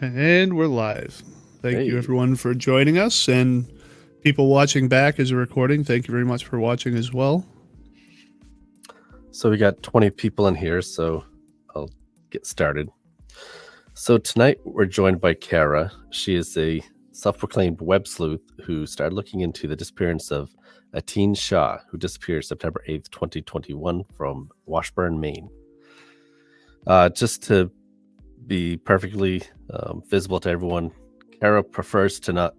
And we're live. Thank you, Hey, everyone, for joining us. And people watching back as a recording, thank you very much for watching as well. so we got 20 people in here, so I'll get started. So tonight we're joined by Kara. She is a self-proclaimed web sleuth who started looking into the disappearance of Attiin Shaw, who disappeared September 8th, 2021 from Washburn, Maine. Just to be perfectly visible to everyone, Kara prefers to not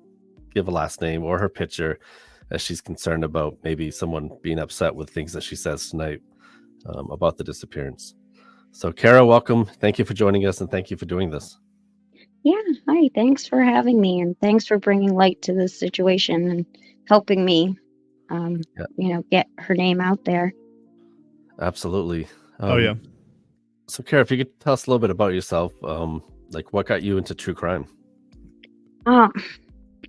give a last name or her picture as she's concerned about maybe someone being upset with things that she says tonight about the disappearance. So, Kara, welcome. Thank you for joining us, and thank you for doing this. Yeah, hi. Thanks for having me, and thanks for bringing light to this situation and helping me, Yeah, get her name out there. absolutely. Oh, yeah. So, Kara, if you could tell us a little bit about yourself, like what got you into true crime? Uh,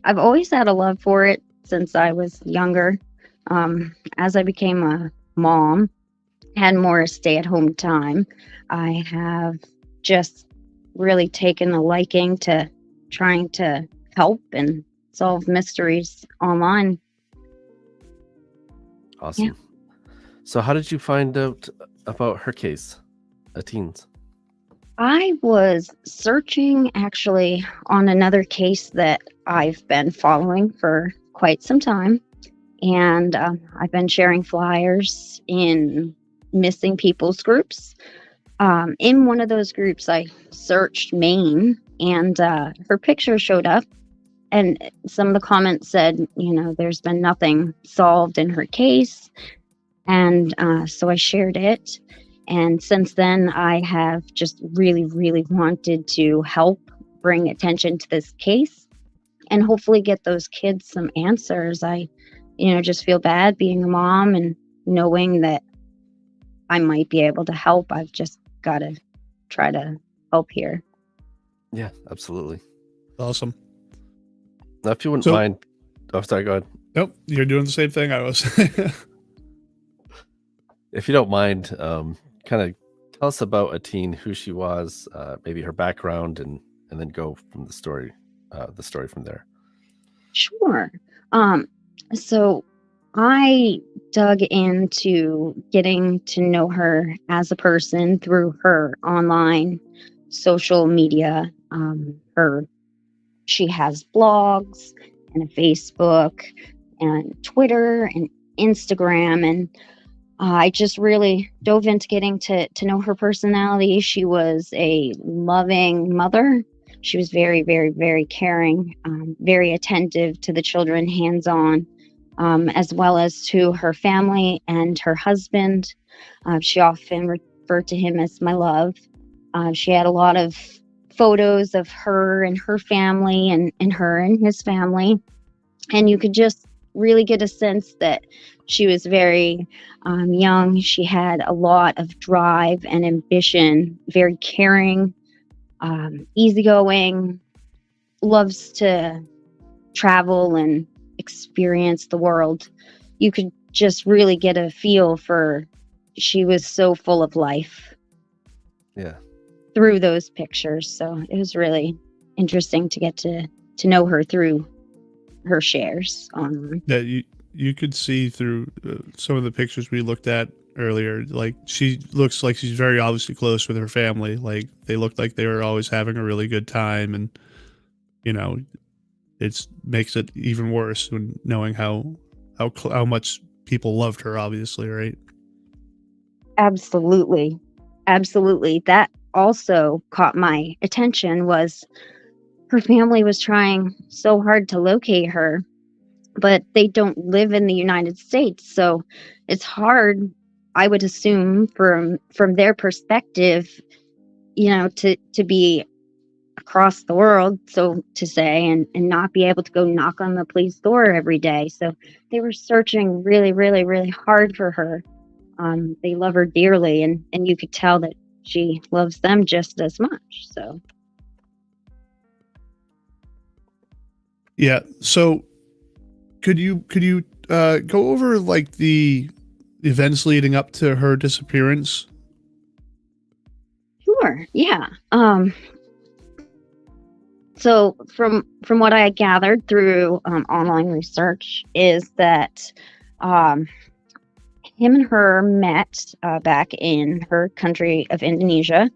I've always had a love for it since I was younger. As I became a mom, had more stay-at-home time, I have just really taken a liking to trying to help and solve mysteries online. Yeah. Awesome. So, how did you find out about her case, Ateen's? I was searching actually on another case that I've been following for quite some time. And I've been sharing flyers in missing people's groups. In one of those groups, I searched Maine and her picture showed up. And some of the comments said, there's been nothing solved in her case. And so I shared it. And since then, I have just really, really wanted to help bring attention to this case and hopefully get those kids some answers. I, just feel bad being a mom and knowing that I might be able to help. I've just got to try to help here. Yeah, absolutely. Awesome. Now, if you wouldn't So- mind, oh, sorry, go ahead. Nope, you're doing the same thing I was. If you don't mind, kind of tell us about Ateen, who she was, maybe her background, and then go from the story from there. Sure. So I dug into getting to know her as a person through her online social media. She has blogs and a Facebook and Twitter and Instagram, and I just really dove into getting to know her personality. She was a loving mother. She was very, very, very caring, very attentive to the children, hands-on, as well as to her family and her husband. She often referred to him as my love. She had a lot of photos of her and her family and her and his family. And you could just really get a sense that she was very young. She had a lot of drive and ambition, very caring, easygoing, loves to travel and experience the world. You could just really get a feel for she was so full of life. Yeah. Through those pictures. So it was really interesting to get to know her through her shares online. that you could see through some of the pictures we looked at earlier. Like, she looks like she's very obviously close with her family. Like, they looked like they were always having a really good time, and it makes it even worse when knowing how much people loved her, obviously, right? Absolutely. That also caught my attention. Was her family was trying so hard to locate her, but they don't live in the United States. So it's hard, I would assume, from their perspective, to be across the world, so to say, and not be able to go knock on the police door every day. So they were searching really, really, really hard for her. They love her dearly, and you could tell that she loves them just as much. So Yeah. So could you go over like the events leading up to her disappearance? sure, yeah. So from what I gathered through online research is that um, him and her met back in her country of Indonesia.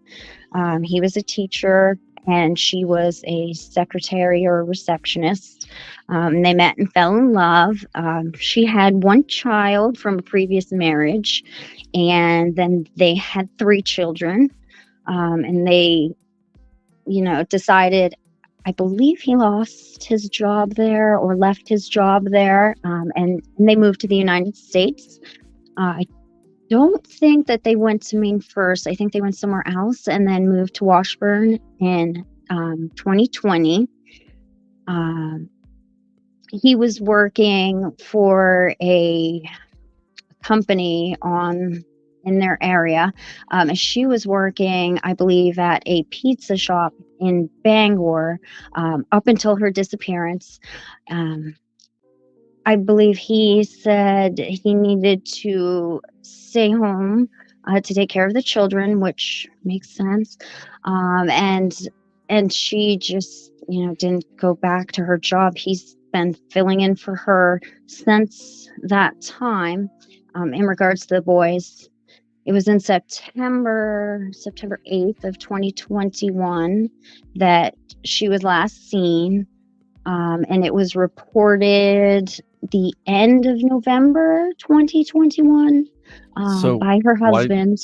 He was a teacher and she was a secretary or a receptionist. They met and fell in love. She had one child from a previous marriage, and then they had 3 children. And they, decided, I believe he lost his job there or left his job there, and they moved to the United States. I don't think that they went to Maine first. I think they went somewhere else and then moved to Washburn in 2020. He was working for a company in their area. She was working, I believe, at a pizza shop in Bangor up until her disappearance. I believe he said he needed to stay home to take care of the children, which makes sense. And she just, didn't go back to her job. He's been filling in for her since that time. In regards to the boys, it was in September 8th of 2021 that she was last seen. And it was reported the end of November 2021 by her husband.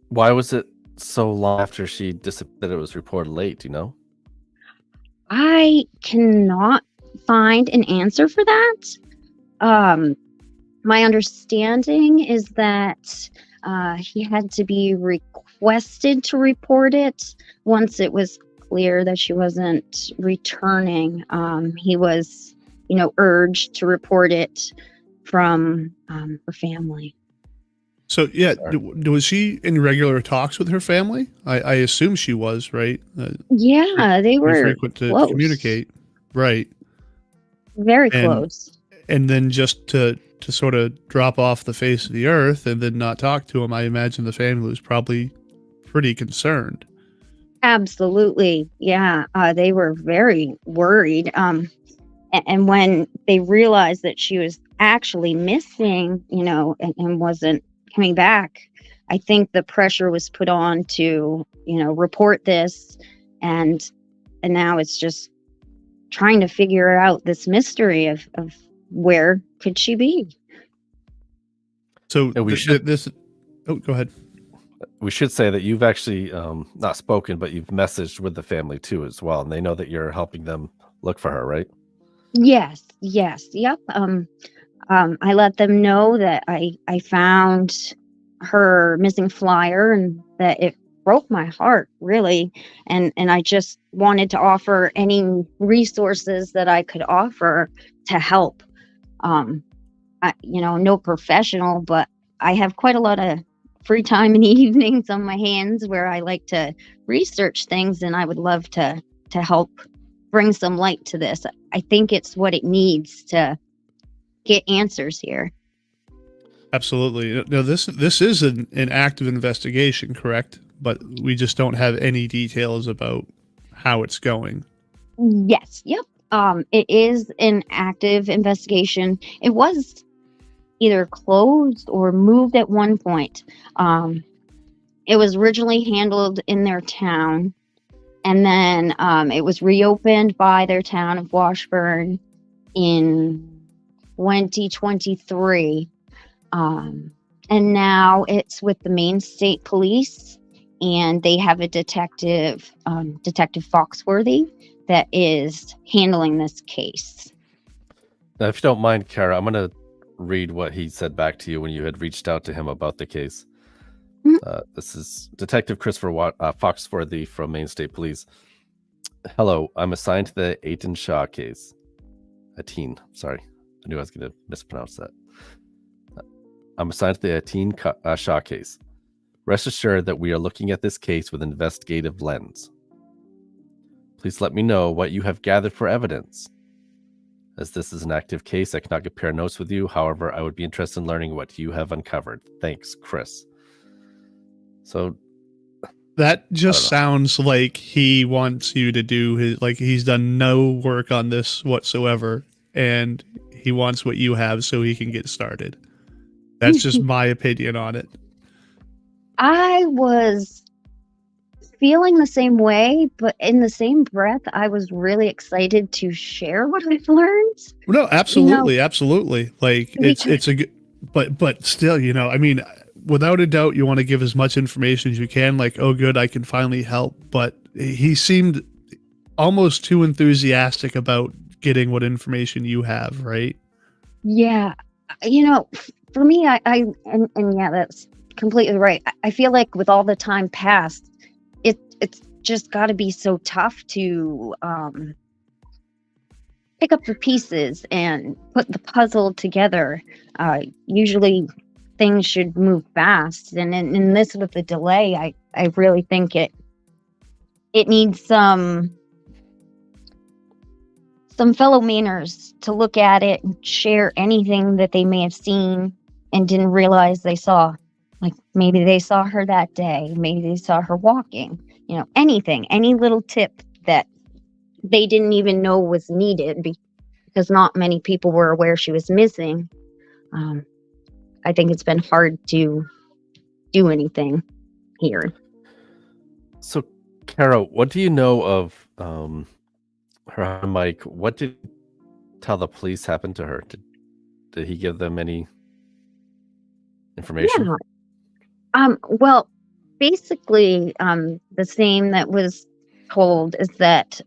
Why was it so long after she disappeared that it was reported late? Do you know? I cannot find an answer for that. My understanding is that he had to be requested to report it once it was clear that she wasn't returning. He was, urged to report it from her family. So yeah, was she in regular talks with her family? I assume she was, right? Yeah, they were frequent to communicate, right? Very close. And then just to sort of drop off the face of the earth and then not talk to him, I imagine the family was probably pretty concerned. Absolutely. Yeah. They were very worried. And when they realized that she was actually missing, and wasn't coming back, I think the pressure was put on to, report this. And now it's just trying to figure out this mystery of where could she be. So go ahead. We should say that you've actually not spoken, but you've messaged with the family too as well, and they know that you're helping them look for her, right? Yes. Yep. I let them know that I found her missing flyer and that it broke my heart, really, and I just wanted to offer any resources that I could offer to help. No professional, but I have quite a lot of free time in the evenings on my hands where I like to research things, and I would love to help bring some light to this. I think it's what it needs to get answers here. Absolutely. No, this is an active investigation, correct? But we just don't have any details about how it's going. Yes. Yep. It is an active investigation. It was either closed or moved at one point. It was originally handled in their town, and then it was reopened by their town of Washburn in 2023. And now it's with the Maine State Police, and they have a detective, Detective Foxworthy, that is handling this case. Now, if you don't mind, Kara, I'm going to read what he said back to you when you had reached out to him about the case. Mm-hmm. This is Detective Christopher Foxworthy from Maine State Police. Hello, I'm assigned to the Attiin Shaw case. Ateen, sorry. I knew I was going to mispronounce that. I'm assigned to the Attiin Shaw case. Rest assured that we are looking at this case with an investigative lens. Please let me know what you have gathered for evidence. As this is an active case, I cannot compare notes with you. However, I would be interested in learning what you have uncovered. Thanks, Chris. So That just know. sounds like he wants you to do his, like he's done no work on this whatsoever, and he wants what you have so he can get started. That's just my opinion on it. I was feeling the same way, but in the same breath, I was really excited to share what I've learned. No, absolutely, absolutely. Like Because- it's a good, but still, you know, I mean, without a doubt, you want to give as much information as you can. Like, oh, good, I can finally help. But he seemed almost too enthusiastic about getting what information you have, right? Yeah, for me, and yeah, that's completely right. I feel like with all the time passed, it's just got to be so tough to pick up the pieces and put the puzzle together. Usually, things should move fast, and in this with the delay, I really think it needs some fellow Mainers to look at it and share anything that they may have seen and didn't realize they saw. Like maybe they saw her that day, maybe they saw her walking, anything, any little tip that they didn't even know was needed because not many people were aware she was missing. I think it's been hard to do anything here. So, Kara, what do you know of her husband, Mike? What did he tell the police happened to her? Did he give them any information? Yeah. Well, basically, the same that was told is that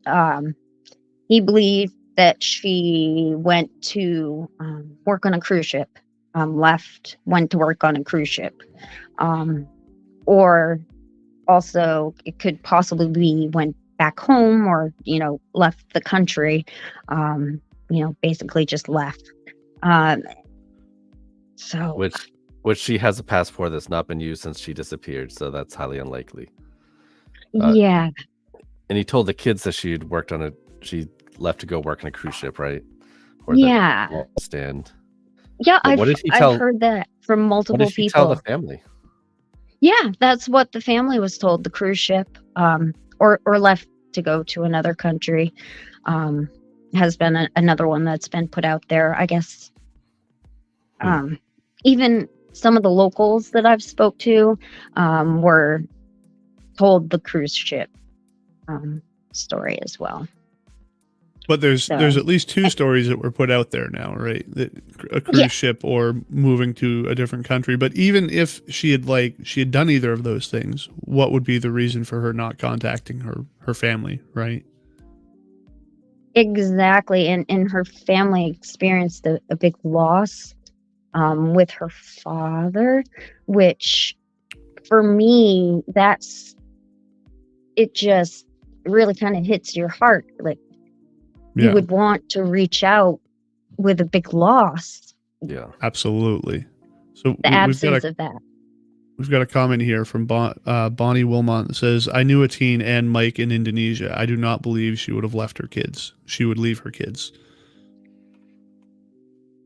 he believed that she went to work on a cruise ship, went to work on a cruise ship, or also it could possibly be went back home or left the country, basically just left. So which she has a passport that's not been used since she disappeared, so that's highly unlikely. Yeah. And he told the kids that she left to go work on a cruise ship, right? Or Yeah. stand. Yeah, But I've heard that from multiple what did she people. tell the family? Yeah, that's what the family was told. The cruise ship, or left to go to another country, has been another one that's been put out there. I guess, even some of the locals that I've spoke to, were told the cruise ship, story as well. But there's at least two stories that were put out there now, right? A cruise ship or moving to a different country. But even if she had done either of those things, what would be the reason for her not contacting her family, right? Exactly, and her family experienced a big loss with her father, which for me, it just really kind of hits your heart. Like, you would want to reach out with a big loss. Yeah, absolutely. So the absence of that. We've got a comment here from Bonnie Wilmont that says, I knew Ateen and Mike in Indonesia. I do not believe she would have left her kids. She would leave her kids.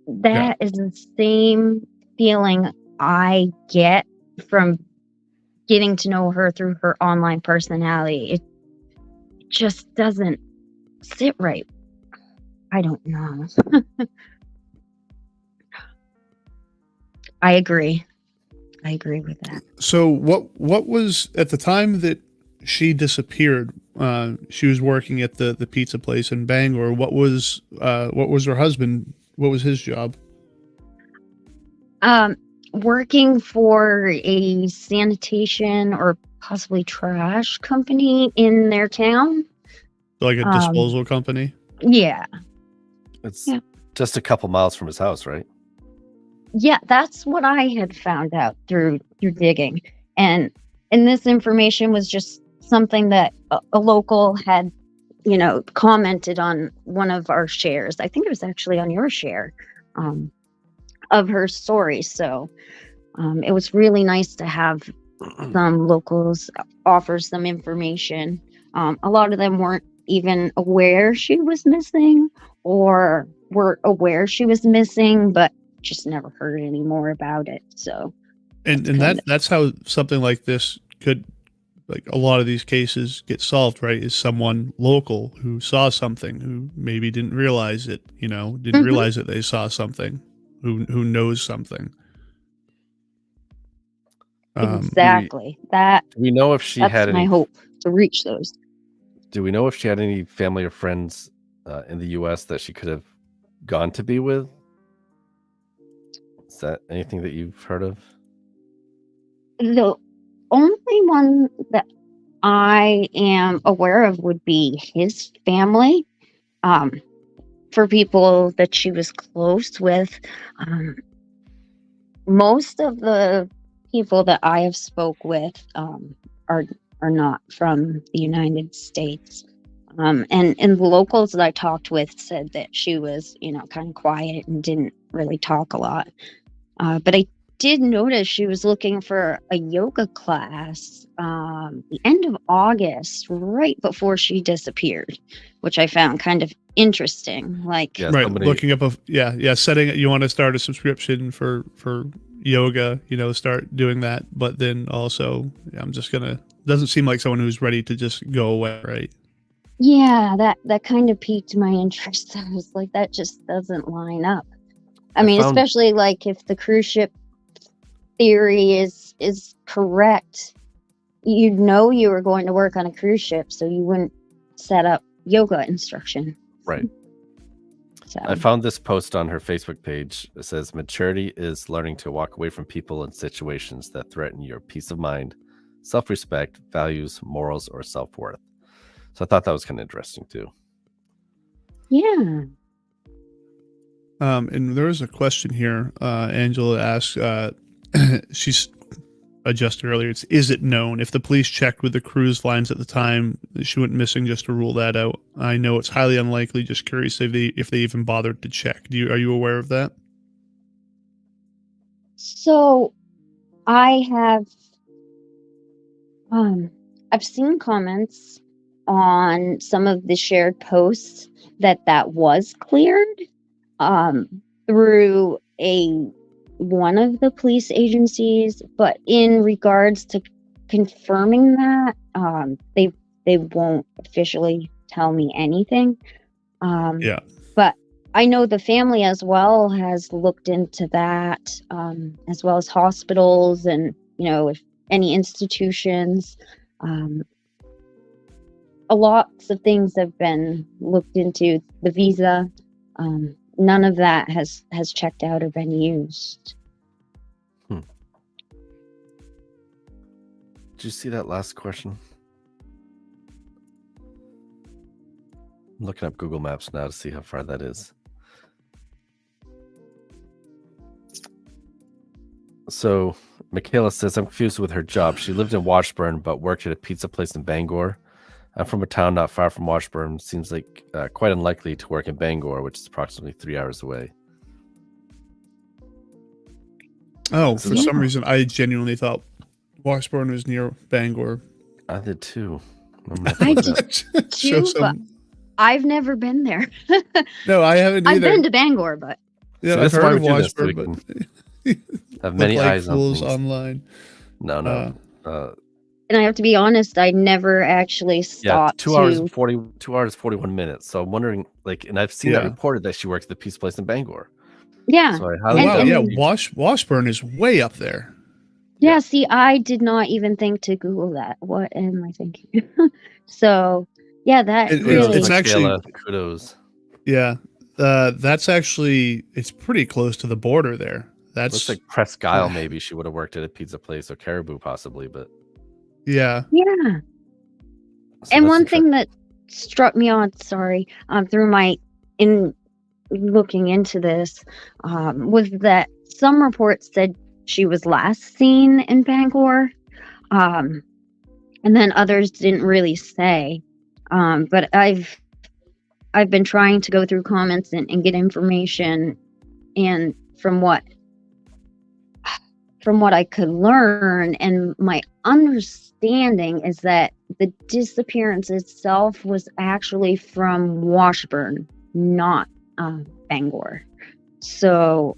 That is the same feeling I get from getting to know her through her online personality. It just doesn't sit right. I don't know. I agree with that. So what was at the time that she disappeared? She was working at the pizza place in Bangor. What was her husband? What was his job? Working for a sanitation or possibly trash company in their town. Like a disposal company? Yeah. It's just a couple miles from his house, right? Yeah, that's what I had found out through digging. And this information was just something that a local had, commented on one of our shares. I think it was actually on your share of her story. So it was really nice to have some locals offer some information. A lot of them weren't even aware she was missing or were aware she was missing, but just never heard any more about it. So and that's how something like this could like a lot of these cases get solved, right? Is someone local who saw something, who maybe didn't realize it, didn't realize that they saw something, who knows something. Exactly. Do we know if she That's had my any hope, to reach those. Do we know if she had any family or friends in the U.S. that she could have gone to be with? Is that anything that you've heard of? The only one that I am aware of would be his family. For people that she was close with, most of the people that I have spoke with are not from the United States. And the locals that I talked with said that she was, kind of quiet and didn't really talk a lot. But I did notice she was looking for a yoga class the end of August, right before she disappeared, which I found kind of interesting. Like, right, looking up setting. You want to start a subscription for yoga, start doing that. But then also, I'm just doesn't seem like someone who's ready to just go away, right? Yeah, that kind of piqued my interest. I was like, that just doesn't line up. Especially like if the cruise ship theory is correct, you were going to work on a cruise ship, so you wouldn't set up yoga instruction. Right. So. I found this post on her Facebook page. It says, maturity is learning to walk away from people and situations that threaten your peace of mind, self-respect, values, morals, or self-worth. So I thought that was kind of interesting too. Yeah. And there was a question here. Angela asked, she's adjusted earlier. Is it known if the police checked with the cruise lines at the time that she went missing, just to rule that out? I know it's highly unlikely. Just curious if they even bothered to check. Are you aware of that? So I have, I've seen comments on some of the shared posts that was cleared through one of the police agencies, but in regards to confirming that, they won't officially tell me anything. Yeah. But I know the family as well has looked into that, as well as hospitals and, if any institutions. A lot of things have been looked into. The visa, none of that has checked out or been used. Did you see that last question? I'm looking up Google Maps now to see how far that is. So Michaela says, I'm confused with her job. She lived in Washburn but worked at a pizza place in Bangor. I'm from a town not far from Washburn. Seems like quite unlikely to work in Bangor, which is approximately 3 hours away. Oh, for some reason, I genuinely thought Washburn was near Bangor. I did too. I did too, but I've never been there. No, I haven't either. I've been to Bangor, but yeah, I've heard of Washburn, but have many eyes on fools things. Online. No. And I have to be honest, I never actually stopped. 2 hours 41 minutes. So I'm wondering, and I've seen that reported that she worked at the pizza place in Bangor. Yeah. So Washburn is way up there. Yeah, see, I did not even think to Google that. What am I thinking? So, yeah, it's actually kudos. Yeah, that's actually, it's pretty close to the border there. Looks like Presque Isle. Maybe she would have worked at a pizza place, or Caribou possibly, but yeah. So and one thing that struck me on, through in looking into this, was that some reports said she was last seen in Bangor, and then others didn't really say. But I've been trying to go through comments and get information, and from what I could learn, and my understanding is that the disappearance itself was actually from Washburn, not Bangor. So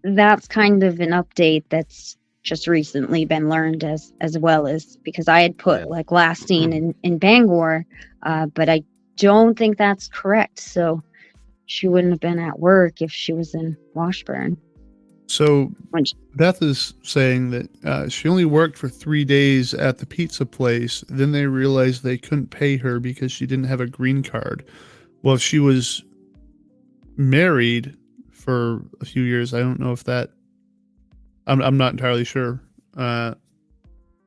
that's kind of an update that's just recently been learned as well, as because I had put like last seen in Bangor, but I don't think that's correct. So she wouldn't have been at work if she was in Washburn. So Beth is saying that she only worked for 3 days at the pizza place. Then they realized they couldn't pay her because she didn't have a green card. Well, if she was married for a few years, I don't know if that. I'm not entirely sure. I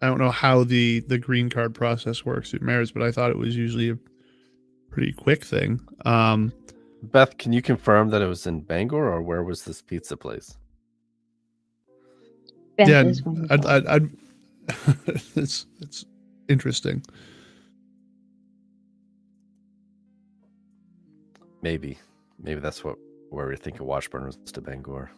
don't know how the green card process works through marriage, but I thought it was usually a pretty quick thing. Beth, can you confirm that it was in Bangor, or where was this pizza place? Beth yeah, is I'd it's interesting. Maybe that's where we think of Washburn was to Bangor.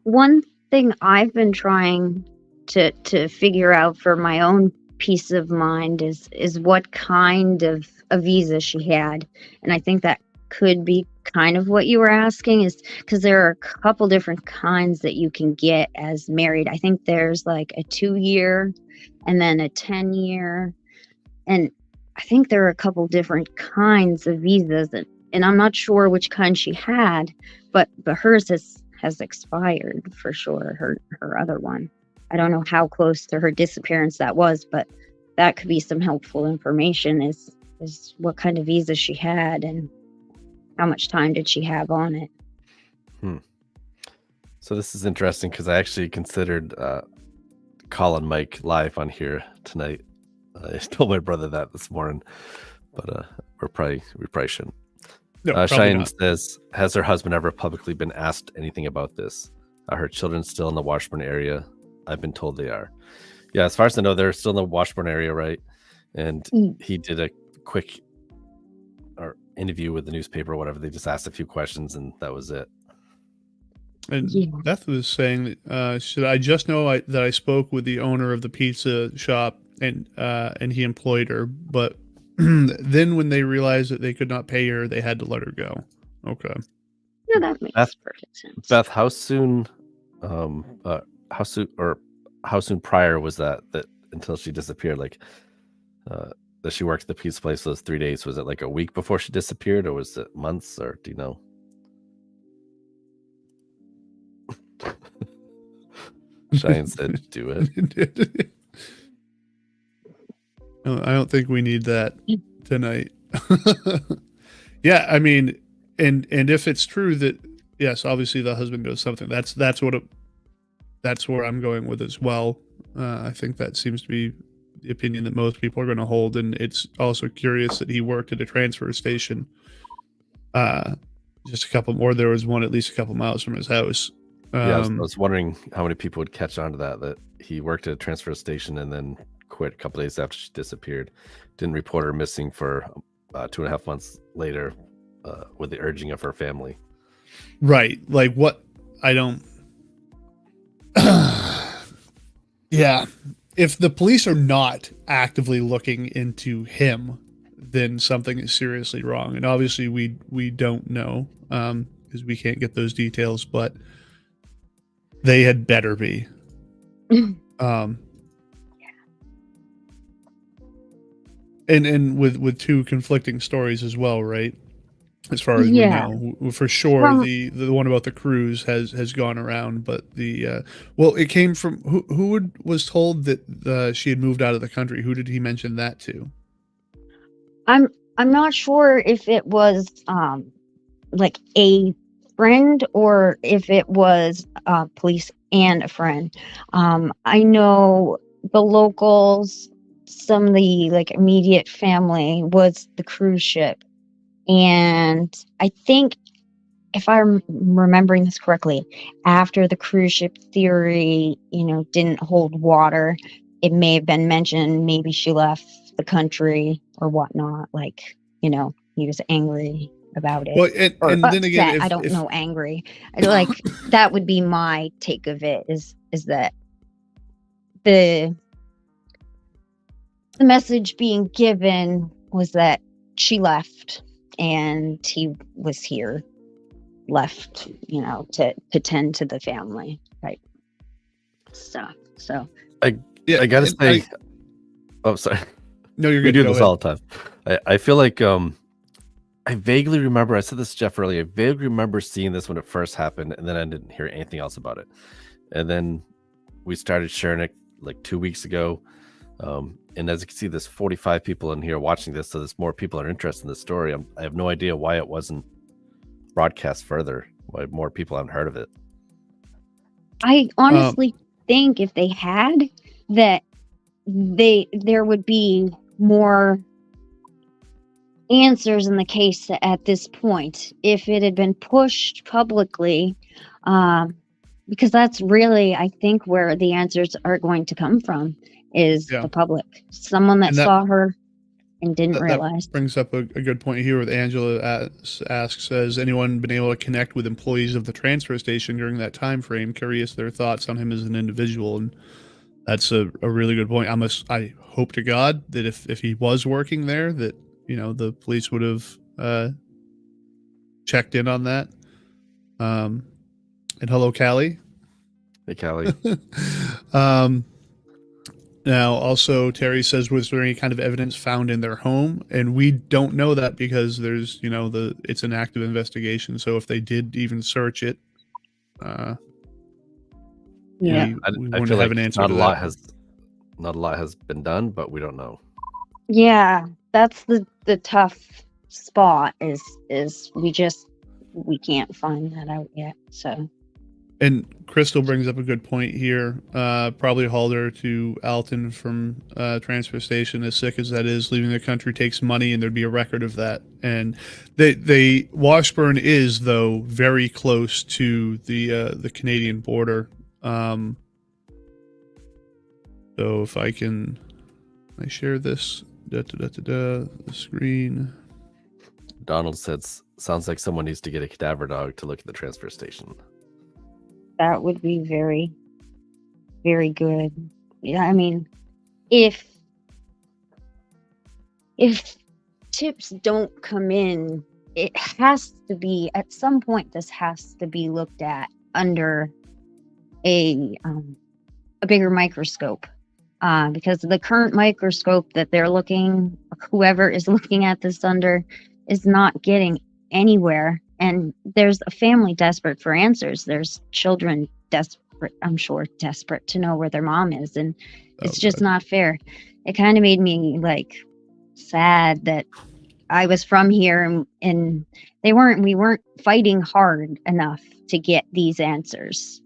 One thing I've been trying to figure out for my own peace of mind is what kind of a visa she had. And I think that could be kind of what you were asking, is because there are a couple different kinds that you can get as married. I think there's like a 2-year and then a 10-year. And I think there are a couple different kinds of visas, and I'm not sure which kind she had, but hers has expired for sure, her other one. I don't know how close to her disappearance that was, but that could be some helpful information, is what kind of visa she had and how much time did she have on it. So this is interesting because I actually considered calling Mike live on here tonight. I told my brother that this morning, but we probably shouldn't. No, Cheyenne says, has her husband ever publicly been asked anything about this? Are her children still in the Washburn area? I've been told they are. Yeah, as far as I know, they're still in the Washburn area, right? And he did a quick interview with the newspaper or whatever. They just asked a few questions and that was it. And Beth was saying that should I just know that I spoke with the owner of the pizza shop and he employed her, but then when they realized that they could not pay her, they had to let her go. Okay. Yeah, that makes perfect sense. Beth, how soon prior was that until she disappeared? Like, that she worked at the pizza place those 3 days? Was it like a week before she disappeared, or was it months, or do you know? Cheyenne said, "Do it." I don't think we need that tonight. Yeah, I mean, and if it's true that yes, obviously the husband knows something. That's where I'm going with as well. I think that seems to be the opinion that most people are going to hold, and it's also curious that he worked at a transfer station. Just a couple more. There was one at least a couple miles from his house. I was wondering how many people would catch on to that he worked at a transfer station and then quit a couple days after she disappeared. Didn't report her missing for 2.5 months later with the urging of her family. Right. Like what? I don't. Yeah. If the police are not actively looking into him, then something is seriously wrong. And obviously we don't know because we can't get those details, but they had better be. And with two conflicting stories as well, right? As far as we know, for sure, the one about the cruise has gone around, but it came from who was told that she had moved out of the country. Who did he mention that to? I'm not sure if it was like a friend or if it was police and a friend. I know the locals, some of the like immediate family was the cruise ship. And I think, if I'm remembering this correctly, after the cruise ship theory, didn't hold water, it may have been mentioned maybe she left the country or whatnot. Like, he was angry about it. Well, and upset, then again, I don't know, angry. Like, that would be my take of it, is that the message being given was that she left. and he was here, left, to tend to the family type stuff. So I gotta say, sorry. No, you're good. We do Go this ahead. all the time. I feel like I vaguely remember, I said this to Jeff earlier, I vaguely remember seeing this when it first happened, and then I didn't hear anything else about it. And then we started sharing it like 2 weeks ago. And as you can see, there's 45 people in here watching this, so there's more people are interested in this story. I have no idea why it wasn't broadcast further, why more people haven't heard of it. I honestly think if they had, that there would be more answers in the case at this point if it had been pushed publicly, because that's really, I think, where the answers are going to come from is the public. Someone that saw her and didn't realize. That brings up a good point here with Angela asks, has anyone been able to connect with employees of the transfer station during that time frame? Curious their thoughts on him as an individual. And that's a really good point. I hope to God that if he was working there, that the police would have checked in on that. And hello, Callie. Hey, Callie. Now, also, Terry says, was there any kind of evidence found in their home? And we don't know that because there's, it's an active investigation. So if they did even search it, I wouldn't feel have like an answer. Not a lot has been done, but we don't know. Yeah, that's the tough spot is we can't find that out yet. So. And Crystal brings up a good point here. Probably hauled her to Alton from transfer station. As sick as that is, leaving the country takes money, and there'd be a record of that. And they Washburn is, though, very close to the Canadian border. So if I share this the screen. Donald says, sounds like someone needs to get a cadaver dog to look at the transfer station. That would be very, very good. Yeah, I mean, if tips don't come in, it has to be, at some point, this has to be looked at under a bigger microscope. Because the current microscope that whoever is looking at this under, is not getting anywhere. And there's a family desperate for answers. There's children desperate to know where their mom is. And it's just not fair. It kind of made me sad that I was from here and we weren't fighting hard enough to get these answers.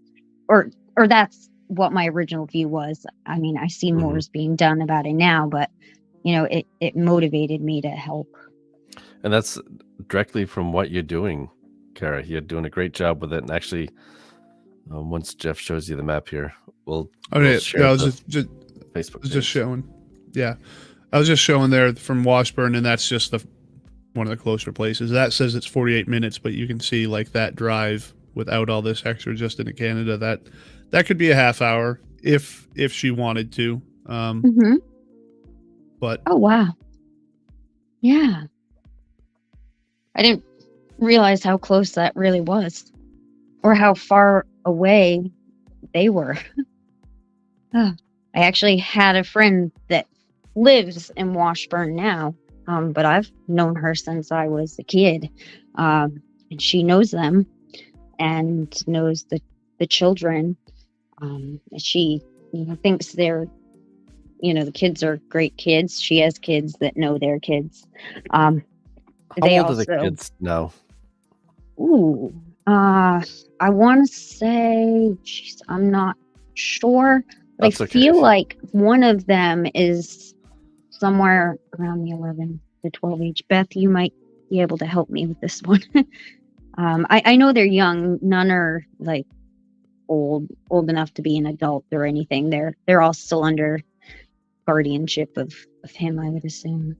Or that's what my original view was. I mean, I see more is being done about it now, but it motivated me to help. And that's directly from what you're doing, Kara. You're doing a great job with it. And actually, once Jeff shows you the map here, we'll share I was just Facebook page. Just showing. Yeah, I was just showing there from Washburn, and that's just one of the closer places. That says it's 48 minutes, but you can see that drive without all this extra just into Canada. That could be a half hour if she wanted to. But oh wow, yeah. I didn't realize how close that really was, or how far away they were. I actually had a friend that lives in Washburn now, but I've known her since I was a kid, and she knows them and knows the children. She thinks they're, the kids are great kids. She has kids that know their kids. How old are the kids now? Ooh, I want to say, I'm not sure, but That's I okay. feel like one of them is somewhere around the 11 to 12 age. Beth, you might be able to help me with this one. I know they're young. None are old enough to be an adult or anything. They're all still under guardianship of him, I would assume.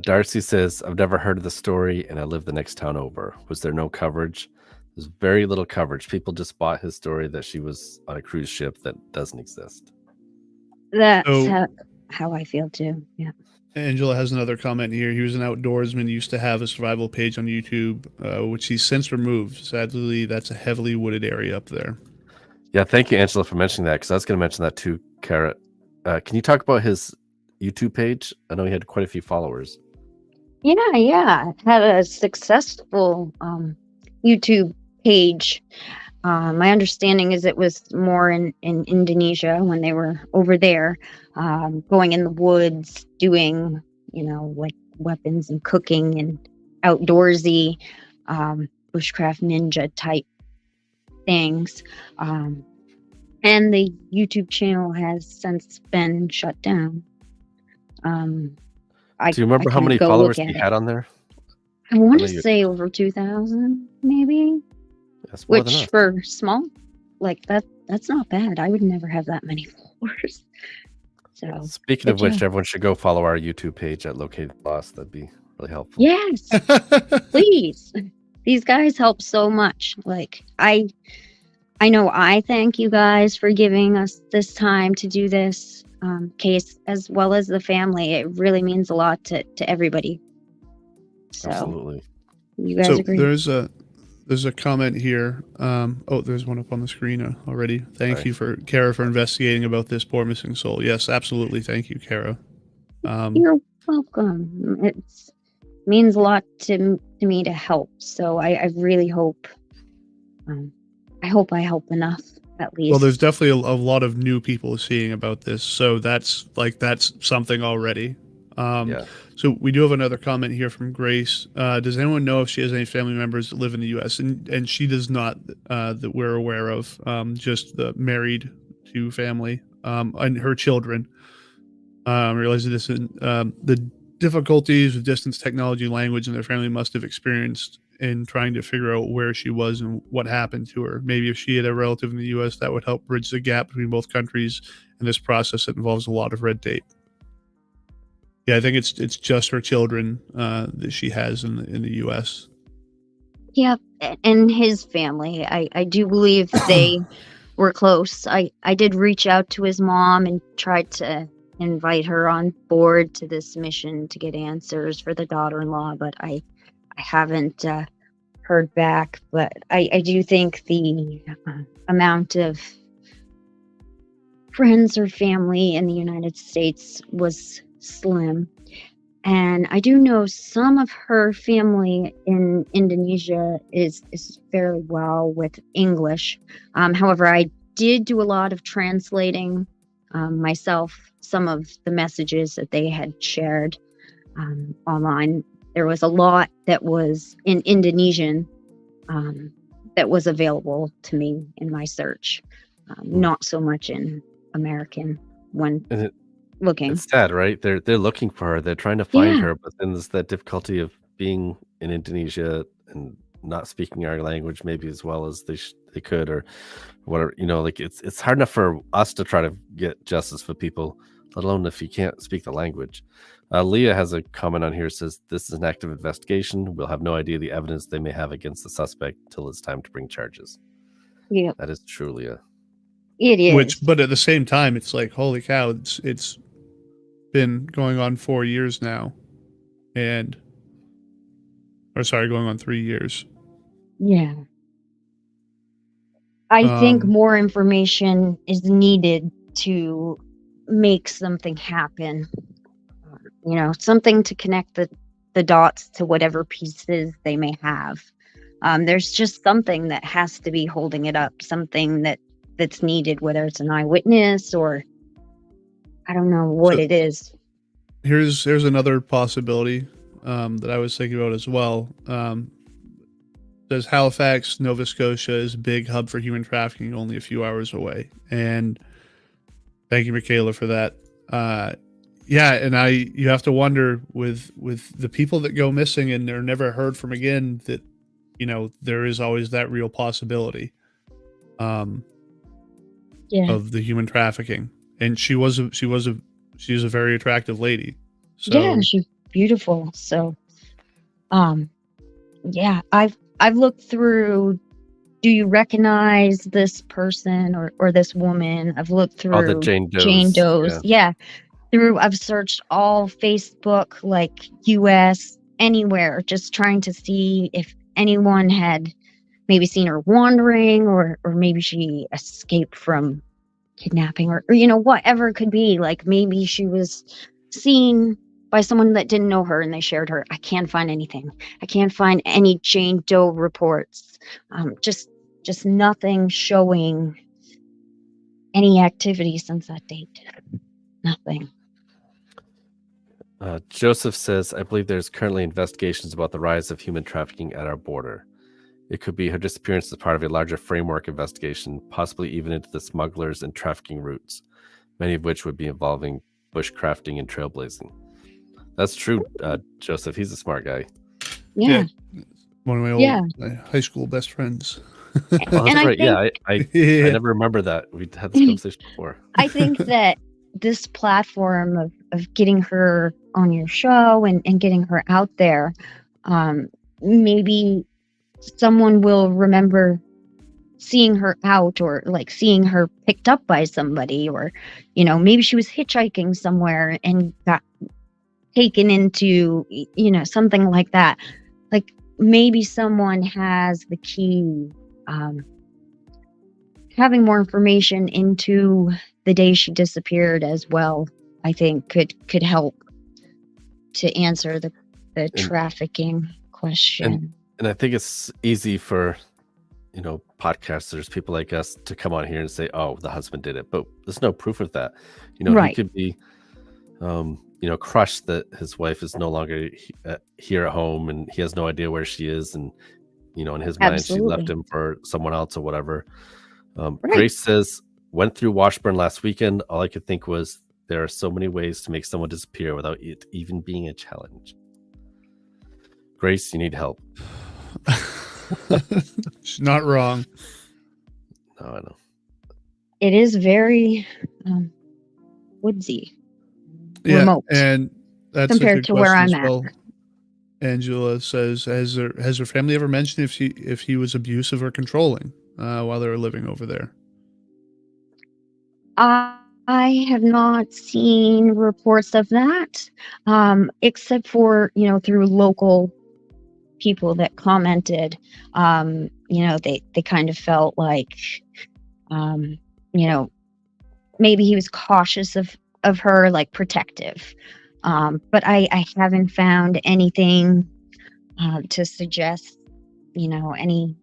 Darcy says, I've never heard of the story and I live the next town over. Was there no coverage? There's very little coverage. People just bought his story that she was on a cruise ship that doesn't exist. That's how I feel too. Yeah. Angela has another comment here. He was an outdoorsman, used to have a survival page on YouTube, which he's since removed. Sadly, that's a heavily wooded area up there. Yeah, thank you, Angela, for mentioning that, because I was going to mention that too, Kara. Can you talk about his YouTube page? I know he had quite a few followers. Yeah. Had a successful YouTube page. My understanding is it was more in Indonesia when they were over there, going in the woods, doing, like weapons and cooking and outdoorsy, bushcraft ninja type things. And the YouTube channel has since been shut down. Do you remember how many followers he had on there? I want to say over 2,000, maybe. That's more Which than us. for small, like that's not bad. I would never have that many followers. So speaking of which, everyone should go follow our YouTube page at Located Lost. That'd be really helpful. Yes, please. These guys help so much. Like I know I thank you guys for giving us this time to do this case, as well as the family. It really means a lot to everybody. So absolutely. You guys agree? There's a comment here. There's one up on the screen already. Thank you, Kara, for investigating about this poor missing soul. Yes, absolutely. Thank you, Kara. You're welcome. It means a lot to me to help. So I really hope. I hope I help enough, at least. Well, there's definitely a lot of new people seeing about this, so that's something already. So we do have another comment here from Grace. Does anyone know if she has any family members that live in the U.S.? And she does not, that we're aware of. Just the married to family and her children. Realizing this, the difficulties with distance, technology, language, and their family must have experienced in trying to figure out where she was and what happened to her. Maybe if she had a relative in the U.S., that would help bridge the gap between both countries in this process that involves a lot of red tape. Yeah, I think it's just her children that she has in the U.S. Yeah, and his family. I do believe they were close. I did reach out to his mom and tried to invite her on board to this mission to get answers for the daughter-in-law, but I haven't heard back. But I do think the amount of friends or family in the United States was slim. And I do know some of her family in Indonesia is fairly well with English. However, I did do a lot of translating myself, some of the messages that they had shared online. There was a lot that was in Indonesian that was available to me in my search. Not so much in American when looking. It's sad, right? They're looking for her. They're trying to find her, but then there's that difficulty of being in Indonesia and not speaking our language maybe as well as they could, or whatever. Like it's hard enough for us to try to get justice for people, let alone if you can't speak the language. Leah has a comment on here, says this is an active investigation. We'll have no idea the evidence they may have against the suspect till it's time to bring charges. Yeah, that is truly it is. But at the same time, it's like, holy cow, it's been going on 4 years now, going on 3 years. Yeah. I think more information is needed to make something happen. Something to connect the dots to whatever pieces they may have. There's just something that has to be holding it up, something that's needed, whether it's an eyewitness or I don't know what it is. Here's another possibility that I was thinking about as well. Says Halifax, Nova Scotia is a big hub for human trafficking, only a few hours away. And thank you, Michaela, for that. And you have to wonder with the people that go missing and they're never heard from again, that there is always that real possibility of the human trafficking. And she's a very attractive lady. So, yeah, she's beautiful. So, I've looked through. Do you recognize this person or this woman? I've looked through the Jane Does. Jane Does. Yeah. I've searched all Facebook, like US, anywhere, just trying to see if anyone had maybe seen her wandering, or maybe she escaped from kidnapping, or whatever it could be. Like maybe she was seen by someone that didn't know her and they shared her. I can't find anything. I can't find any Jane Doe reports. Just nothing showing any activity since that date. Nothing. Joseph says, I believe there's currently investigations about the rise of human trafficking at our border. It could be her disappearance as part of a larger framework investigation, possibly even into the smugglers and trafficking routes, many of which would be involving bushcrafting and trailblazing. That's true, Joseph. He's a smart guy. Yeah. One of my old high school best friends. Oh, that's right. I never remember that. We had this conversation before. I think that this platform of getting her on your show and getting her out there, maybe someone will remember seeing her out, or like seeing her picked up by somebody, or maybe she was hitchhiking somewhere and got taken into something like that. Like maybe someone has the key. Having more information into the day she disappeared as well, I think could help to answer the trafficking question. And I think it's easy for podcasters, people like us, to come on here and say, oh, the husband did it, but there's no proof of that. Right. He could be crushed that his wife is no longer here at home and he has no idea where she is, and in his mind she left him for someone else or whatever. Right. Grace says, went through Washburn last weekend. All I could think was, there are so many ways to make someone disappear without it even being a challenge. Grace, you need help. She's not wrong. No, I know. It is very woodsy, remote, and that's compared to where I'm at. Angela says, has her family ever mentioned if he was abusive or controlling while they were living over there? I have not seen reports of that, except for through local people that commented. They kind of felt like maybe he was cautious of her, like protective. But I haven't found anything to suggest anything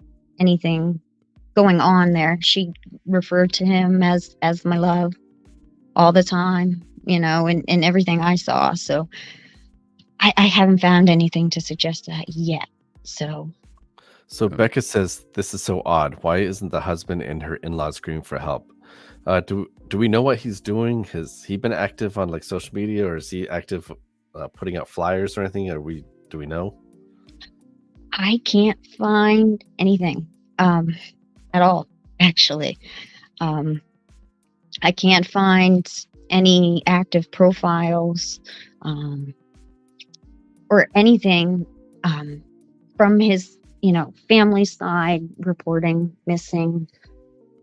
going on there. She referred to him as my love all the time, and everything I saw. So I haven't found anything to suggest that yet. So Becca says, this is so odd. Why isn't the husband and her in-laws screaming for help? Do we know what he's doing? Has he been active on like social media, or is he active putting out flyers or anything? Do we know? I can't find anything at all, actually. I can't find any active profiles or anything from his family side reporting missing,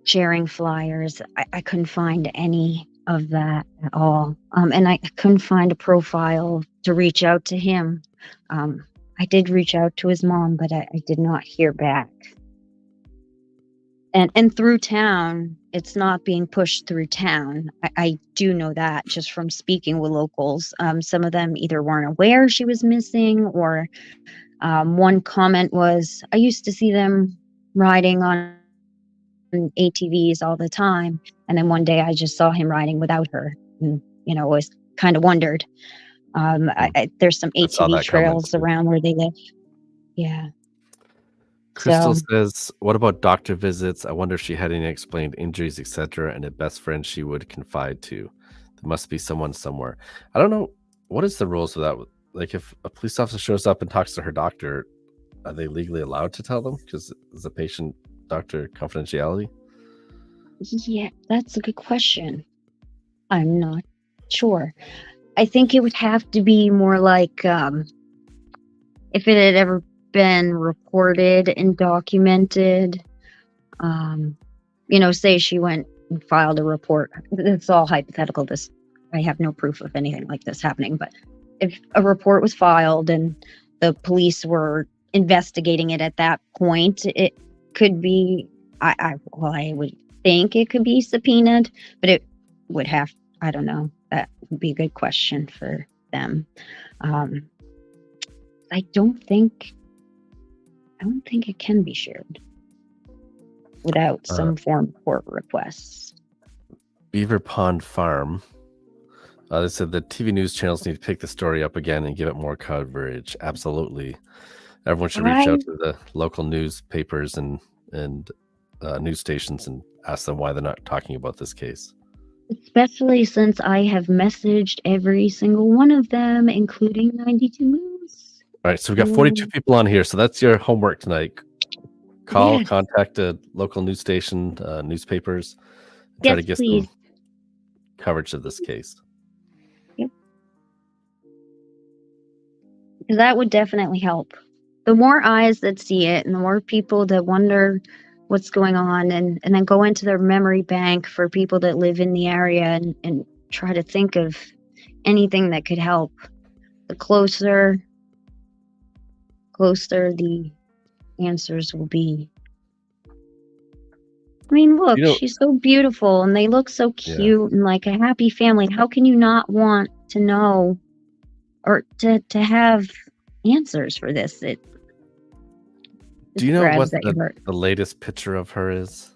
sharing flyers. I couldn't find any of that at all. And I couldn't find a profile to reach out to him. I did reach out to his mom, but I did not hear back. And through town, it's not being pushed through town. I do know that just from speaking with locals. Some of them either weren't aware she was missing, or one comment was, I used to see them riding on ATVs all the time, and then one day I just saw him riding without her, and always kind of wondered. There's some ATV trails around where they live. Yeah. Crystal says, what about doctor visits? I wonder if she had any explained injuries, etc., and a best friend she would confide to. There must be someone somewhere. I don't know. What is the rules of that? Like, if a police officer shows up and talks to her doctor, are they legally allowed to tell them? Because it's a patient-doctor confidentiality? Yeah, that's a good question. I'm not sure. I think it would have to be more like if it had ever been reported and documented. Say she went and filed a report. It's all hypothetical, this I have no proof of anything like this happening, but if a report was filed and the police were investigating it at that point, it could be, I would think it could be subpoenaed, but it would have, I don't know, that would be a good question for them. I don't think it can be shared without some form of court requests. Beaver Pond Farm. They said the TV news channels need to pick the story up again and give it more coverage. Absolutely. Everyone should reach out to the local newspapers and news stations and ask them why they're not talking about this case. Especially since I have messaged every single one of them, including 92 News. All right, so we've got 42 people on here, so that's your homework tonight. Call, contact a local news station, newspapers, and try to get some coverage of this case. Yep. That would definitely help. The more eyes that see it and the more people that wonder what's going on and then go into their memory bank for people that live in the area and try to think of anything that could help, the closer the answers will be. I mean, look, she's so beautiful and they look so cute and like a happy family. How can you not want to know or to have answers for this? Do you know what the latest picture of her is?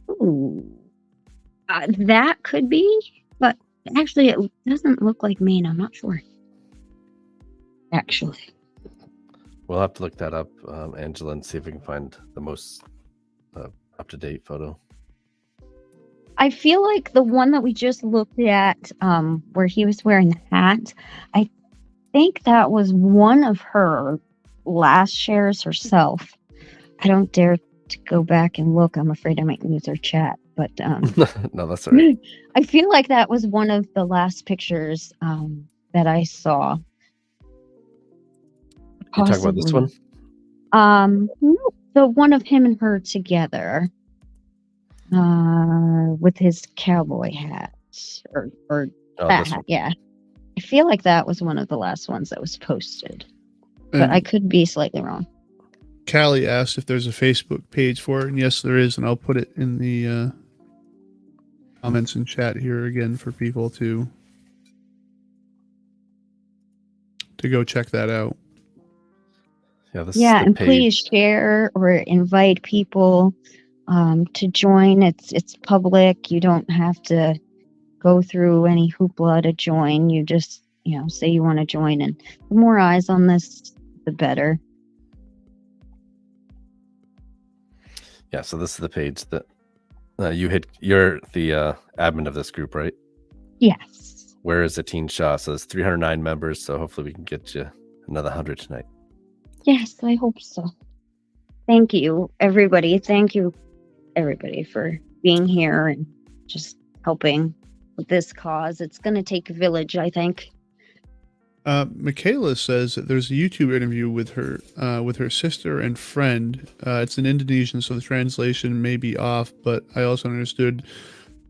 Ooh, that could be, but actually it doesn't look like Maine. I'm not sure. Actually. We'll have to look that up, Angela, and see if we can find the most up-to-date photo. I feel like the one that we just looked at, where he was wearing the hat, I think that was one of her last shares herself. I don't dare to go back and look. I'm afraid I might lose her chat, but no, that's all right. I feel like that was one of the last pictures that I saw. You talking about this one? No, the one of him and her together, with his cowboy hat or that hat. Yeah, I feel like that was one of the last ones that was posted, but I could be slightly wrong. Callie asked if there's a Facebook page for it, and yes, there is, and I'll put it in the comments and chat here again for people to go check that out. Yeah, and please share or invite people to join. It's public. You don't have to go through any hoopla to join. You just, say you want to join, and the more eyes on this, the better. Yeah, so this is the page that you're the admin of this group, right? Yes. Where is Attiin Shaw? So there's 309 members, so hopefully we can get you another 100 tonight. Yes, I hope so. Thank you, everybody. Thank you, everybody, for being here and just helping with this cause. It's going to take a village, I think. Michaela says that there's a YouTube interview with her sister and friend. It's in Indonesian, so the translation may be off, but I also understood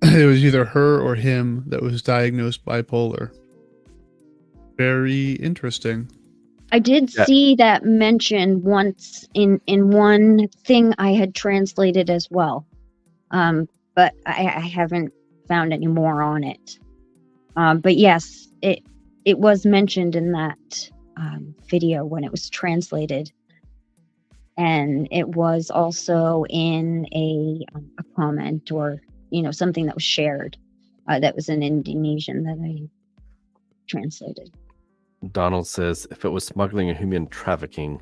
it was either her or him that was diagnosed bipolar. Very interesting. I did see that mentioned once in one thing I had translated as well, but I haven't found any more on it. But yes, it was mentioned in that video when it was translated, and it was also in a comment or something that was shared that was in Indonesian that I translated. Donald says, if it was smuggling or human trafficking,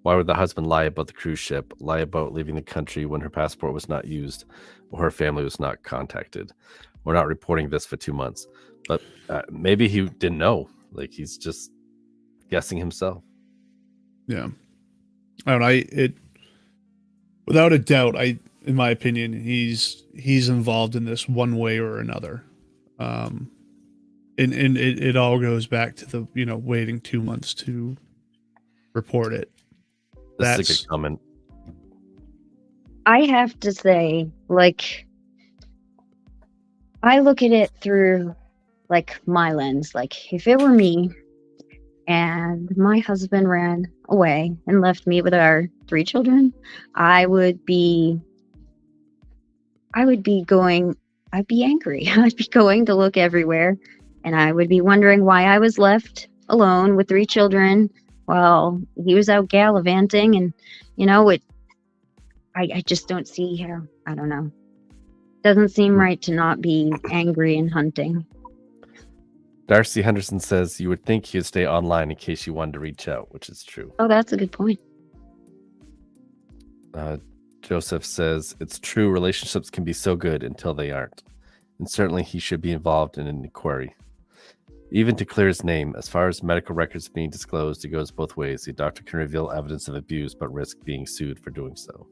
why would the husband lie about the cruise ship, lie about leaving the country when her passport was not used or her family was not contacted? We're not reporting this for 2 months. But maybe he didn't know. Like, he's just guessing himself. Yeah. I don't know. Without a doubt, in my opinion, he's involved in this one way or another. And it all goes back to the waiting 2 months to report it. That's a good comment. I have to say, I look at it through like my lens. Like if it were me and my husband ran away and left me with our 3 children, I'd be angry. I'd be going to look everywhere, and I would be wondering why I was left alone with 3 children while he was out gallivanting. And I just don't see how. I don't know. Doesn't seem right to not be angry and hunting. Darcy Henderson says you would think he'd stay online in case you wanted to reach out, which is true. Oh, that's a good point. Joseph says it's true, relationships can be so good until they aren't. And certainly he should be involved in an inquiry. Even to clear his name, as far as medical records being disclosed, it goes both ways. The doctor can reveal evidence of abuse, but risk being sued for doing so.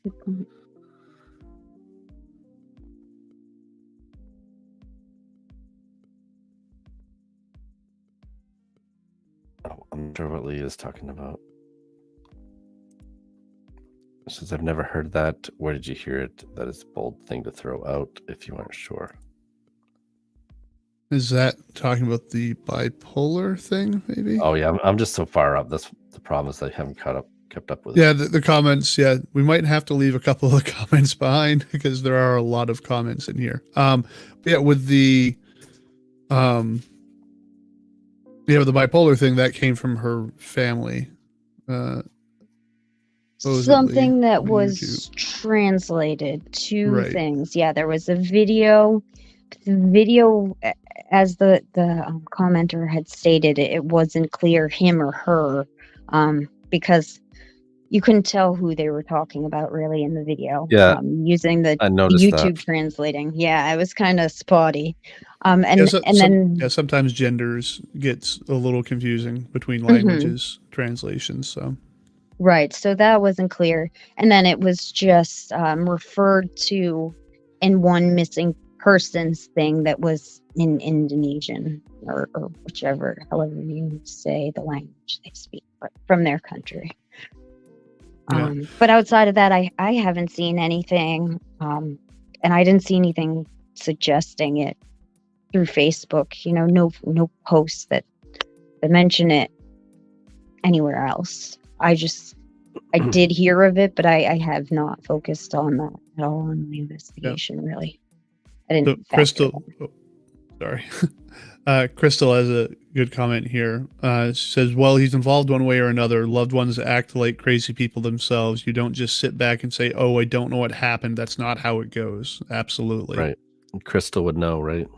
Good point. Oh, I'm not sure what Leah is talking about. Says, I've never heard that. Where did you hear it? That is a bold thing to throw out if you aren't sure. Is that talking about the bipolar thing, maybe? Oh, yeah. I'm just so far up. That's the problem, is I haven't kept up with it. Yeah, the comments. Yeah, we might have to leave a couple of comments behind because there are a lot of comments in here. Yeah, with the with the bipolar thing, that came from her family. Something that was translated, 2 things. Yeah, there was a video. As the commenter had stated, it wasn't clear him or her, because you couldn't tell who they were talking about really in the video. Yeah, using the YouTube translating. Yeah, it was kind of spotty. Sometimes genders gets a little confusing between languages translations. So. Right, so that wasn't clear. And then it was just referred to in one missing persons thing that was in Indonesian or however you say the language they speak, but from their country. Yeah. But outside of that, I haven't seen anything, and I didn't see anything suggesting it through Facebook. No posts that mention it anywhere else. I did hear of it, but I have not focused on that at all in my investigation, really. I didn't. So Crystal, sorry. Crystal has a good comment here. She says, well, he's involved one way or another. Loved ones act like crazy people themselves. You don't just sit back and say, oh, I don't know what happened. That's not how it goes. Absolutely. Right. Crystal would know, right?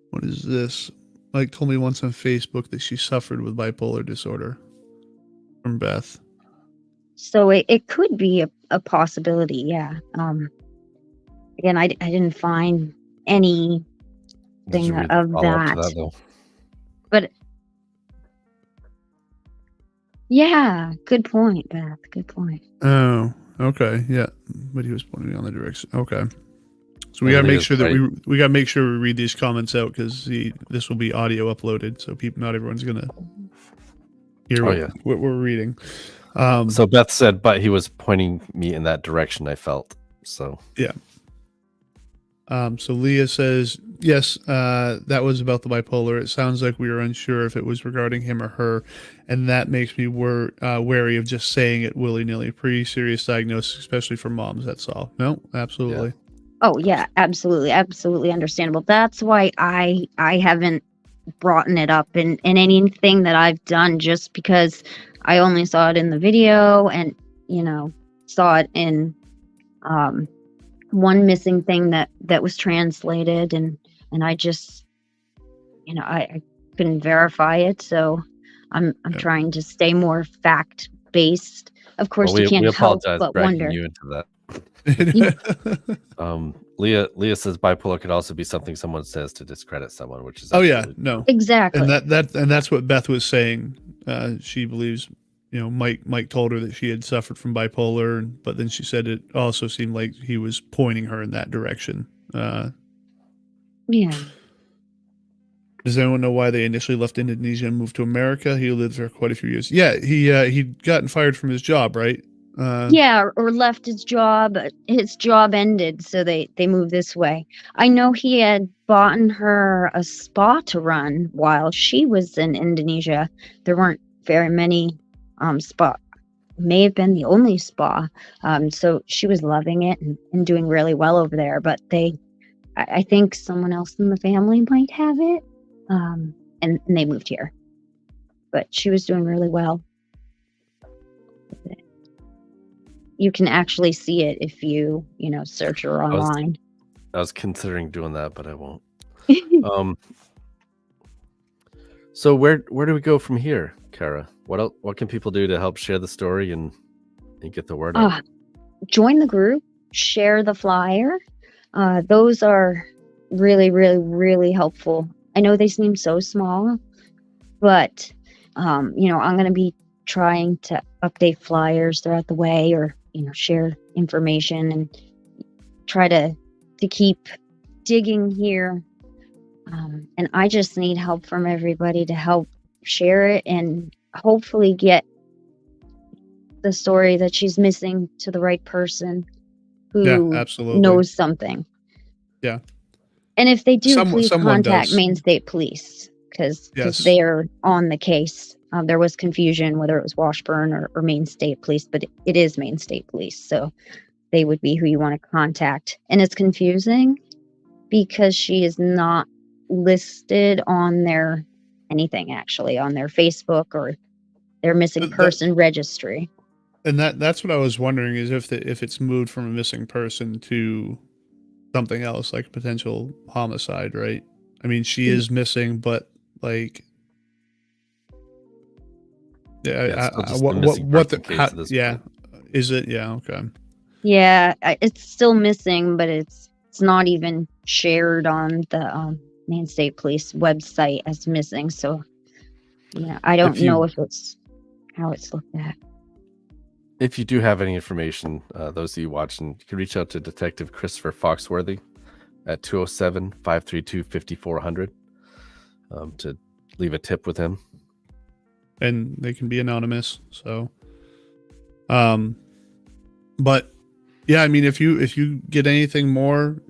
What is this? Mike told me once on Facebook that she suffered with bipolar disorder. From Beth. So it could be a possibility, yeah. Again, I didn't find anything of that. But yeah, good point, Beth. Good point. Oh, okay, yeah. But he was pointing me on the direction. Okay. So we gotta make sure that we gotta make sure we read these comments out because this will be audio uploaded, so not everyone's gonna hear what we're reading. So Beth said, but he was pointing me in that direction. I felt so. Yeah. So Leah says, yes, that was about the bipolar. It sounds like we were unsure if it was regarding him or her, and that makes me wary of just saying it willy-nilly. Pretty serious diagnosis, especially for moms. That's all. No, absolutely. Yeah. Oh yeah, absolutely understandable. That's why I haven't brought it up in anything that I've done, just because I only saw it in the video and saw it in one missing thing that was translated, and I just I couldn't verify it, so I'm trying to stay more fact based. Of course, you can't help but wonder. You into that. Leah says bipolar could also be something someone says to discredit someone, which is no, exactly, and that's what Beth was saying. She believes Mike told her that she had suffered from bipolar, but then she said it also seemed like he was pointing her in that direction. Yeah. Does anyone know why they initially left Indonesia and moved to America? He lived there quite a few years. Yeah, he'd gotten fired from his job, right? Yeah, or left his job. His job ended, so they moved this way. I know he had bought her a spa to run while she was in Indonesia. There weren't very many spa. May have been the only spa. So she was loving it and doing really well over there. But I think someone else in the family might have it. And they moved here. But she was doing really well. You can actually see it if you search her online. I was considering doing that, but I won't. So where do we go from here, Kara? What can people do to help share the story and get the word out? Join the group, share the flyer. Those are really, really, really helpful. I know they seem so small, but I'm going to be trying to update flyers throughout the way, or share information and try to keep digging here. And I just need help from everybody to help share it and hopefully get the story that she's missing to the right person who knows something. Yeah. And if they do, please contact does. Maine State Police, because they are on the case. There was confusion whether it was Washburn or Maine State Police, but it is Maine State Police. So they would be who you want to contact. And it's confusing because she is not listed on their anything, actually, on their Facebook or their missing person registry. And that's what I was wondering, is if it's moved from a missing person to something else, like potential homicide, right? I mean, she is missing, but like, is it? Yeah, okay. Yeah, it's still missing, but it's not even shared on the Maine State Police website as missing. So, I don't know if it's how it's looked at. If you do have any information, those of you watching, you can reach out to Detective Christopher Foxworthy at 207-532-5400 to leave a tip with him. And they can be anonymous. So, but yeah, I mean, if you get anything more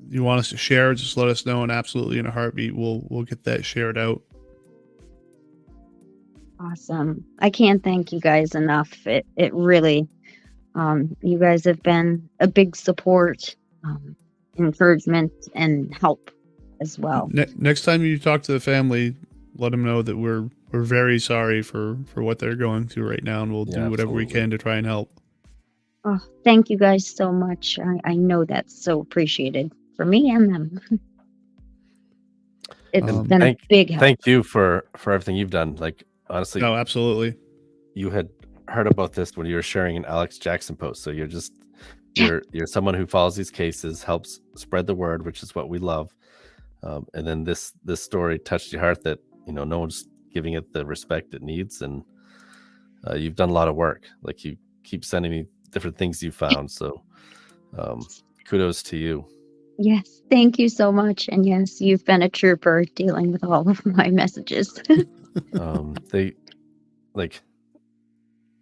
you want us to share, just let us know, and absolutely in a heartbeat we'll get that shared out. Awesome. I can't thank you guys enough. It really, you guys have been a big support, encouragement, and help as well. Next time you talk to the family, let them know that we're very sorry for what they're going through right now, and we'll do whatever we can to try and help. Oh, thank you guys so much. I know that's so appreciated for me and them. It's been a big help. Thank you for everything you've done. Like, honestly, no, absolutely. You had heard about this when you were sharing an Alex Jackson post. So you're someone who follows these cases, helps spread the word, which is what we love. And then this story touched your heart that no one's giving it the respect it needs, and you've done a lot of work. Like, you keep sending me different things you found. So kudos to you. Yes, thank you so much. And yes, you've been a trooper dealing with all of my messages. They, like,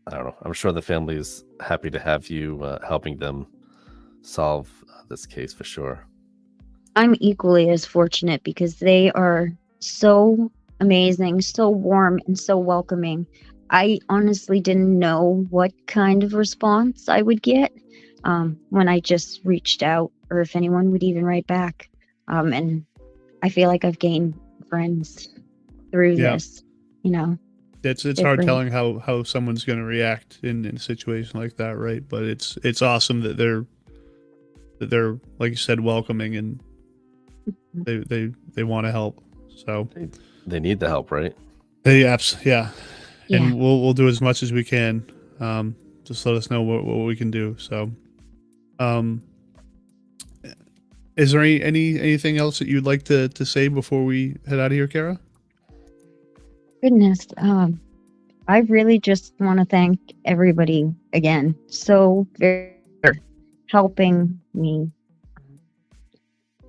I don't know. I'm sure the family is happy to have you helping them solve this case for sure. I'm equally as fortunate because they are so amazing, so warm, and so welcoming. I honestly didn't know what kind of response I would get when I just reached out, or if anyone would even write back. And I feel like I've gained friends through this. It's hard telling how someone's going to react in a situation like that, right? But it's awesome that they're like you said, welcoming, and they want to help. So they need the help, right? Yeah. And we'll do as much as we can. Just let us know what we can do. So, is there anything else that you'd like to say before we head out of here, Kara? Goodness. I really just want to thank everybody again so very for helping me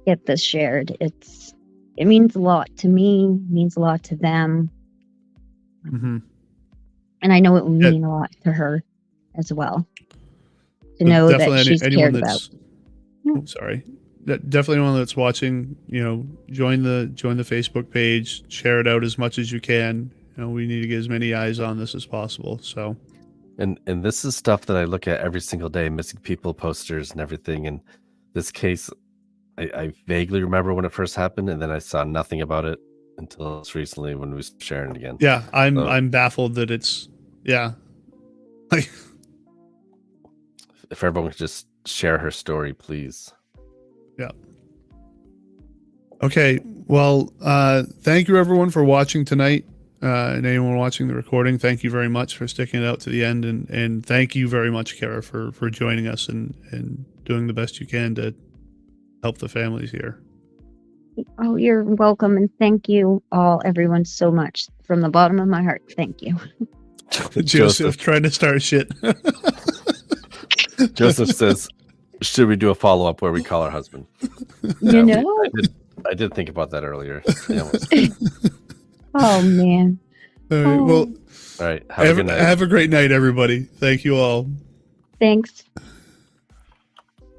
get this shared. It means a lot to me, means a lot to them, Mm-hmm. and I know it will Yeah. mean a lot to her as well. To But know that definitely she's anyone cared that's about. sorry. Definitely anyone that's watching, join the Facebook page, share it out as much as you can. We need to get as many eyes on this as possible. So And this is stuff that I look at every single day, missing people posters and everything. And this case, I vaguely remember when it first happened, and then I saw nothing about it until just recently when we were sharing it again. yeah, So, I'm baffled that it's like if everyone could just share her story, please. yeah. Okay, well, thank you everyone for watching tonight. And anyone watching the recording, thank you very much for sticking it out to the end, and thank you very much, Kara, for joining us and doing the best you can to help the families here. Oh, you're welcome, and thank you all, everyone, so much from the bottom of my heart. Thank you. Joseph trying to start shit. Joseph says, "Should we do a follow-up where we call her husband?" You Yeah, know? I did think about that earlier. Yeah. Oh man. All right, well, All right. Have a good night. Have a great night, everybody. Thank you all. Thanks.